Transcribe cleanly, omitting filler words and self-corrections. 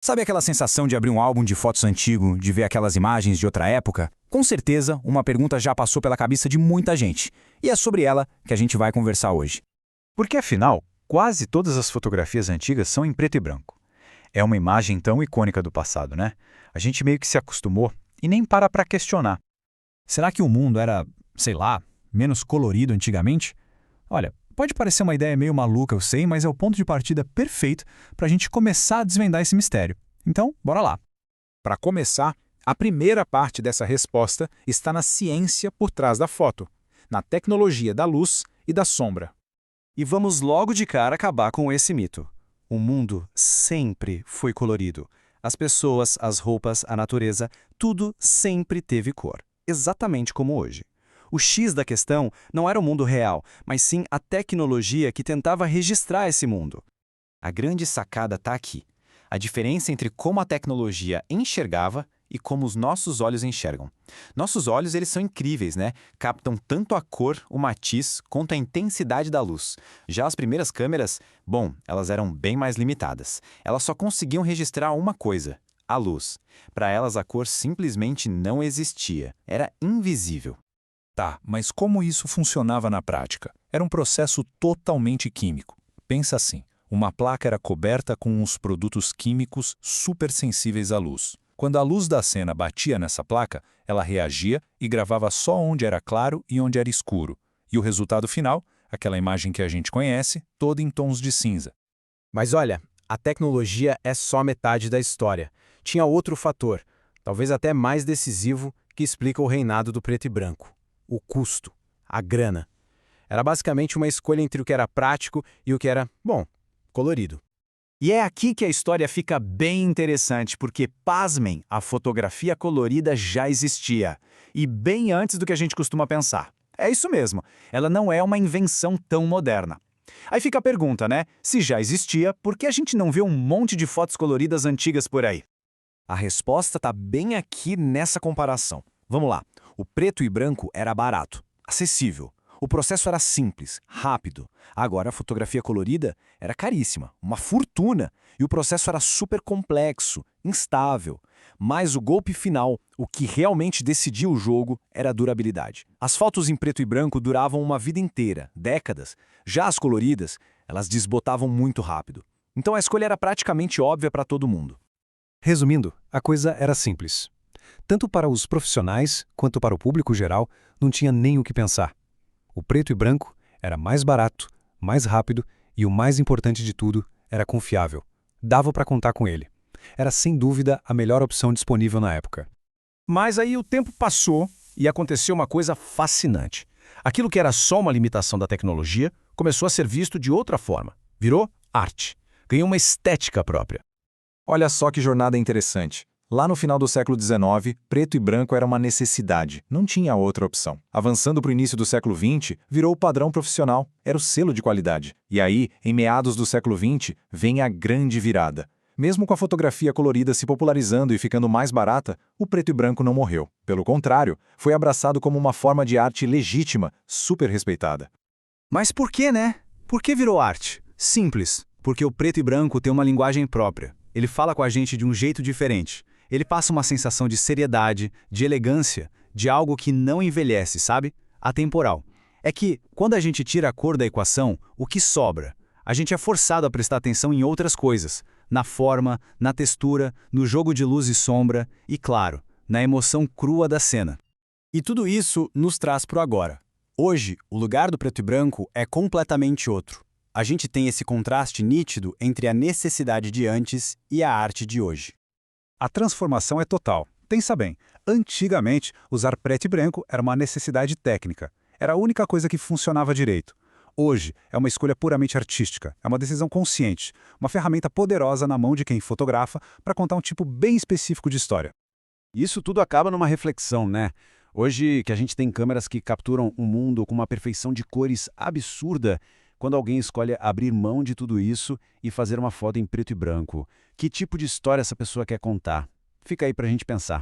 Sabe aquela sensação de abrir um álbum de fotos antigo, de ver aquelas imagens de outra época? Com certeza, uma pergunta já passou pela cabeça de muita gente, e é sobre ela que a gente vai conversar hoje. Porque afinal, quase todas as fotografias antigas são em preto e branco. É uma imagem tão icônica do passado, né? A gente meio que se acostumou e nem para questionar. Será que o mundo era, sei lá, menos colorido antigamente? Olha, pode parecer uma ideia meio maluca, eu sei, mas é o ponto de partida perfeito para a gente começar a desvendar esse mistério. Então, bora lá. Para começar, a primeira parte dessa resposta está na ciência por trás da foto, na tecnologia da luz e da sombra. E vamos logo de cara acabar com esse mito. O mundo sempre foi colorido. As pessoas, as roupas, a natureza, tudo sempre teve cor. Exatamente como hoje. O X da questão não era o mundo real, mas sim a tecnologia que tentava registrar esse mundo. A grande sacada está aqui. A diferença entre como a tecnologia enxergava e como os nossos olhos enxergam. Nossos olhos, eles são incríveis, né? Captam tanto a cor, o matiz, quanto a intensidade da luz. Já as primeiras câmeras, bom, elas eram bem mais limitadas. Elas só conseguiam registrar uma coisa, a luz. Para elas, a cor simplesmente não existia. Era invisível. Tá, mas como isso funcionava na prática? Era um processo totalmente químico. Pensa assim, uma placa era coberta com uns produtos químicos super sensíveis à luz. Quando a luz da cena batia nessa placa, ela reagia e gravava só onde era claro e onde era escuro. E o resultado final, aquela imagem que a gente conhece, toda em tons de cinza. Mas olha, a tecnologia é só metade da história. Tinha outro fator, talvez até mais decisivo, que explica o reinado do preto e branco. O custo, a grana. Era basicamente uma escolha entre o que era prático e o que era, bom, colorido. E é aqui que a história fica bem interessante, porque, pasmem, a fotografia colorida já existia. E bem antes do que a gente costuma pensar. É isso mesmo, ela não é uma invenção tão moderna. Aí fica a pergunta, né? Se já existia, por que a gente não vê um monte de fotos coloridas antigas por aí? A resposta está bem aqui nessa comparação. Vamos lá. O preto e branco era barato, acessível. O processo era simples, rápido. Agora a fotografia colorida era caríssima, uma fortuna. E o processo era super complexo, instável. Mas o golpe final, o que realmente decidia o jogo, era a durabilidade. As fotos em preto e branco duravam uma vida inteira, décadas. Já as coloridas, elas desbotavam muito rápido. Então a escolha era praticamente óbvia para todo mundo. Resumindo, a coisa era simples. Tanto para os profissionais quanto para o público geral, não tinha nem o que pensar. O preto e branco era mais barato, mais rápido e, o mais importante de tudo, era confiável. Dava para contar com ele. Era sem dúvida a melhor opção disponível na época. Mas aí o tempo passou e aconteceu uma coisa fascinante. Aquilo que era só uma limitação da tecnologia começou a ser visto de outra forma. Virou arte. Ganhou uma estética própria. Olha só que jornada interessante. Lá no final do século XIX, preto e branco era uma necessidade, não tinha outra opção. Avançando para o início do século XX, virou o padrão profissional, era o selo de qualidade. E aí, em meados do século XX, vem a grande virada. Mesmo com a fotografia colorida se popularizando e ficando mais barata, o preto e branco não morreu. Pelo contrário, foi abraçado como uma forma de arte legítima, super respeitada. Mas por que, né? Por que virou arte? Simples, porque o preto e branco tem uma linguagem própria. Ele fala com a gente de um jeito diferente. Ele passa uma sensação de seriedade, de elegância, de algo que não envelhece, sabe? Atemporal. É que, quando a gente tira a cor da equação, o que sobra? A gente é forçado a prestar atenção em outras coisas. Na forma, na textura, no jogo de luz e sombra e, claro, na emoção crua da cena. E tudo isso nos traz para o agora. Hoje, o lugar do preto e branco é completamente outro. A gente tem esse contraste nítido entre a necessidade de antes e a arte de hoje. A transformação é total. Pensa bem, antigamente, usar preto e branco era uma necessidade técnica. Era a única coisa que funcionava direito. Hoje, é uma escolha puramente artística, é uma decisão consciente, uma ferramenta poderosa na mão de quem fotografa para contar um tipo bem específico de história. Isso tudo acaba numa reflexão, né? Hoje que a gente tem câmeras que capturam um mundo com uma perfeição de cores absurda, quando alguém escolhe abrir mão de tudo isso e fazer uma foto em preto e branco, que tipo de história essa pessoa quer contar? Fica aí pra gente pensar.